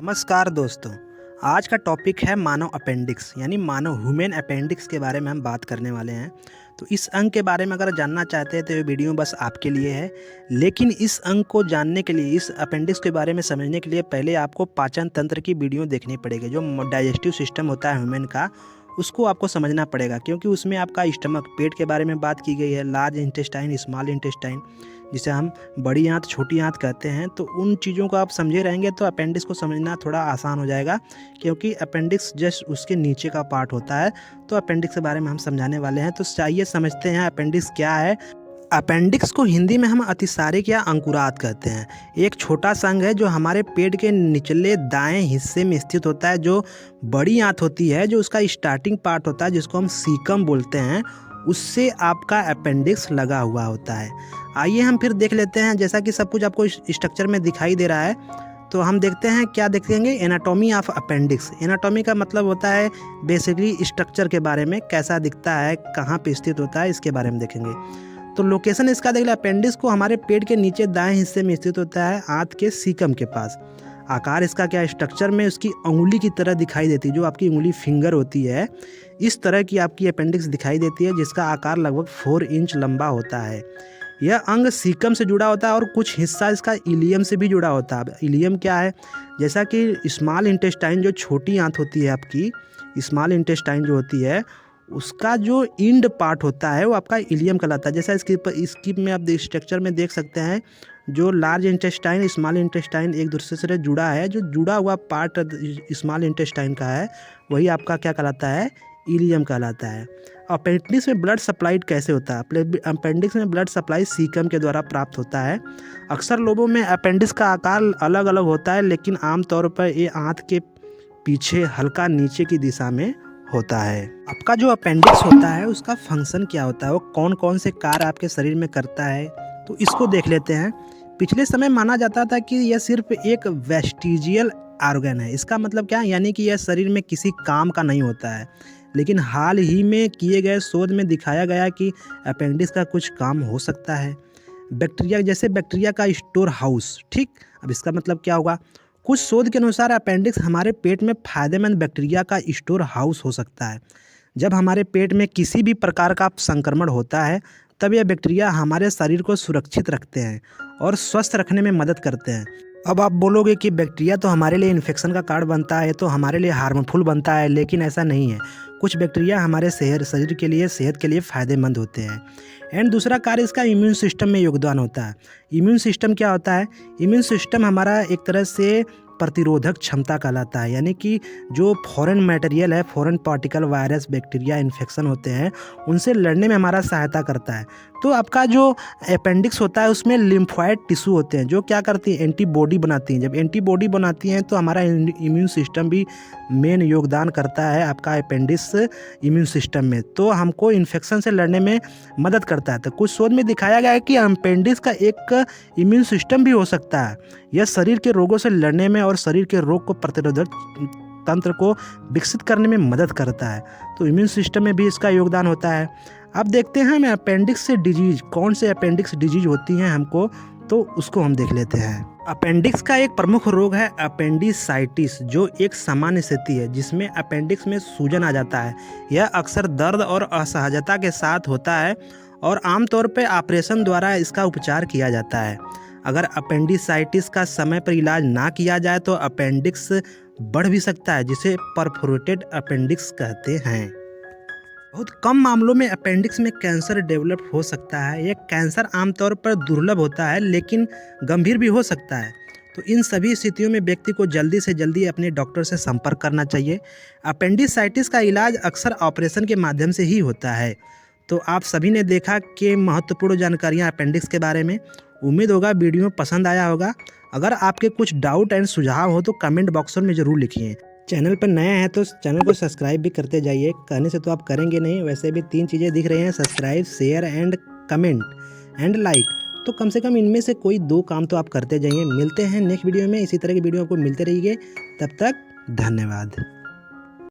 नमस्कार दोस्तों। आज का टॉपिक है मानव अपेंडिक्स यानी मानव ह्यूमन अपेंडिक्स के बारे में हम बात करने वाले हैं। तो इस अंग के बारे में अगर जानना चाहते हैं तो ये वीडियो बस आपके लिए है। लेकिन इस अंग को जानने के लिए, इस अपेंडिक्स के बारे में समझने के लिए पहले आपको पाचन तंत्र की वीडियो देखनी पड़ेगी। जो डाइजेस्टिव सिस्टम होता है ह्यूमन का, उसको आपको समझना पड़ेगा, क्योंकि उसमें आपका स्टमक, पेट के बारे में बात की गई है, लार्ज इंटेस्टाइन, स्मॉल इंटेस्टाइन, जिसे हम बड़ी आंत, छोटी आंत कहते हैं। तो उन चीज़ों को आप समझे रहेंगे तो अपेंडिक्स को समझना थोड़ा आसान हो जाएगा, क्योंकि अपेंडिक्स जस्ट उसके नीचे का पार्ट होता है। तो अपेंडिक्स के बारे में हम समझाने वाले हैं। तो चाहिए समझते हैं अपेंडिक्स क्या है। अपेंडिक्स को हिंदी में हम अतिसारिक या अंकुरात कहते हैं। एक छोटा सा अंग है जो हमारे पेट के निचले दाएं हिस्से में स्थित होता है। जो बड़ी आंत होती है, जो उसका स्टार्टिंग पार्ट होता है, जिसको हम सीकम बोलते हैं, उससे आपका अपेंडिक्स लगा हुआ होता है। आइए हम फिर देख लेते हैं। जैसा कि सब कुछ आपको स्ट्रक्चर में दिखाई दे रहा है, तो हम देखते हैं क्या देखेंगे। Anatomy of appendix. एनाटॉमी का मतलब होता है बेसिकली स्ट्रक्चर के बारे में, कैसा दिखता है, कहाँ पे स्थित होता है, इसके बारे में देखेंगे। तो लोकेशन इसका देख लें। अपेंडिक्स को हमारे पेट के नीचे दाएं हिस्से में स्थित होता है, आंत के सीकम के पास। आकार इसका क्या है, स्ट्रक्चर में उसकी उंगली की तरह दिखाई देती है। जो आपकी उंगली फिंगर होती है, इस तरह की आपकी अपेंडिक्स दिखाई देती है, जिसका आकार लगभग 4 इंच लंबा होता है। यह अंग सीकम से जुड़ा होता है और कुछ हिस्सा इसका इलियम से भी जुड़ा होता है। इलियम क्या है, जैसा कि स्मॉल इंटेस्टाइन, जो छोटी आंत होती है आपकी, स्मॉल इंटेस्टाइन जो होती है, उसका जो इंड पार्ट होता है वो आपका इलियम कहलाता है। जैसा इसकी में आप स्ट्रक्चर में देख सकते हैं, जो लार्ज इंटेस्टाइन, स्मॉल इंटेस्टाइन एक दूसरे से जुड़ा है। जो जुड़ा हुआ पार्ट स्मॉल इंटेस्टाइन का है, वही आपका क्या कहलाता है, इलियम कहलाता है। अपेंडिक्स में ब्लड सप्लाई कैसे होता है? अपेंडिक्स में ब्लड सप्लाई सीकम के द्वारा प्राप्त होता है। अक्सर लोगों में अपेंडिक्स का आकार अलग अलग होता है, लेकिन आमतौर पर ये आंत के पीछे हल्का नीचे की दिशा में होता है। आपका जो अपेंडिक्स होता है, उसका फंक्शन क्या होता है, वो कौन कौन से कार्य आपके शरीर में करता है, तो इसको देख लेते हैं। पिछले समय माना जाता था कि यह सिर्फ एक वेस्टिजियल ऑर्गन है। इसका मतलब क्या है, यानी कि यह शरीर में किसी काम का नहीं होता है। लेकिन हाल ही में किए गए शोध में दिखाया गया कि अपेंडिक्स का कुछ काम हो सकता है। बैक्टीरिया, जैसे बैक्टीरिया का स्टोर हाउस। ठीक, अब इसका मतलब क्या होगा? कुछ शोध के अनुसार अपेंडिक्स हमारे पेट में फायदेमंद बैक्टीरिया का स्टोर हाउस हो सकता है। जब हमारे पेट में किसी भी प्रकार का संक्रमण होता है, तब यह बैक्टीरिया हमारे शरीर को सुरक्षित रखते हैं और स्वस्थ रखने में मदद करते हैं। अब आप बोलोगे कि बैक्टीरिया तो हमारे लिए इन्फेक्शन का कारण बनता है, तो हमारे लिए हार्मफुल बनता है, लेकिन ऐसा नहीं है। कुछ बैक्टीरिया हमारे शरीर के लिए, सेहत के लिए फ़ायदेमंद होते हैं। एंड दूसरा कार्य इसका इम्यून सिस्टम में योगदान होता है। इम्यून सिस्टम क्या होता है? इम्यून सिस्टम हमारा एक तरह से प्रतिरोधक क्षमता कहलाता है, यानी कि जो फॉरेन मटेरियल है, foreign particle, virus, bacteria, infection होते हैं, उनसे लड़ने में हमारा सहायता करता है। तो आपका जो अपेंडिक्स होता है, उसमें लिम्फोइड टिश्यू होते हैं, जो क्या करती हैं, एंटीबॉडी बनाती हैं। जब एंटीबॉडी बनाती हैं तो हमारा इम्यून सिस्टम भी मेन योगदान करता है आपका अपेंडिक्स इम्यून सिस्टम में, तो हमको इन्फेक्शन से लड़ने में मदद करता है। तो कुछ शोध में दिखाया गया है कि अपेंडिक्स का एक इम्यून सिस्टम भी हो सकता है। यह शरीर के रोगों से लड़ने में और शरीर के रोग को प्रतिरोधक तंत्र को विकसित करने में मदद करता है। तो इम्यून सिस्टम में भी इसका योगदान होता है। अब देखते हैं हमें अपेंडिक्स से डिजीज, कौन से अपेंडिक्स डिजीज होती हैं हमको, तो उसको हम देख लेते हैं। अपेंडिक्स का एक प्रमुख रोग है अपेंडिसाइटिस, जो एक सामान्य स्थिति है जिसमें अपेंडिक्स में सूजन आ जाता है। यह अक्सर दर्द और असहजता के साथ होता है और आमतौर पर ऑपरेशन द्वारा इसका उपचार किया जाता है। अगर अपेंडिसाइटिस का समय पर इलाज ना किया जाए तो अपेंडिक्स बढ़ भी सकता है, जिसे परफोरेटेड अपेंडिक्स कहते हैं। बहुत कम मामलों में अपेंडिक्स में कैंसर डेवलप हो सकता है। यह कैंसर आमतौर पर दुर्लभ होता है, लेकिन गंभीर भी हो सकता है। तो इन सभी स्थितियों में व्यक्ति को जल्दी से जल्दी अपने डॉक्टर से संपर्क करना चाहिए। अपेंडिसाइटिस का इलाज अक्सर ऑपरेशन के माध्यम से ही होता है। तो आप सभी ने देखा कि महत्वपूर्ण जानकारियाँ अपेंडिक्स के बारे में। उम्मीद होगा वीडियो पसंद आया होगा। अगर आपके कुछ डाउट एंड सुझाव हो तो कमेंट बॉक्स में ज़रूर लिखिए। चैनल पर नए हैं तो चैनल को सब्सक्राइब भी करते जाइए। कहने से तो आप करेंगे नहीं, वैसे भी 3 चीज़ें दिख रही हैं, subscribe, share and comment and like. तो कम से कम इनमें से कोई 2 काम तो आप करते जाइए। मिलते हैं नेक्स्ट वीडियो में, इसी तरह की वीडियो आपको मिलते रहिए। तब तक धन्यवाद।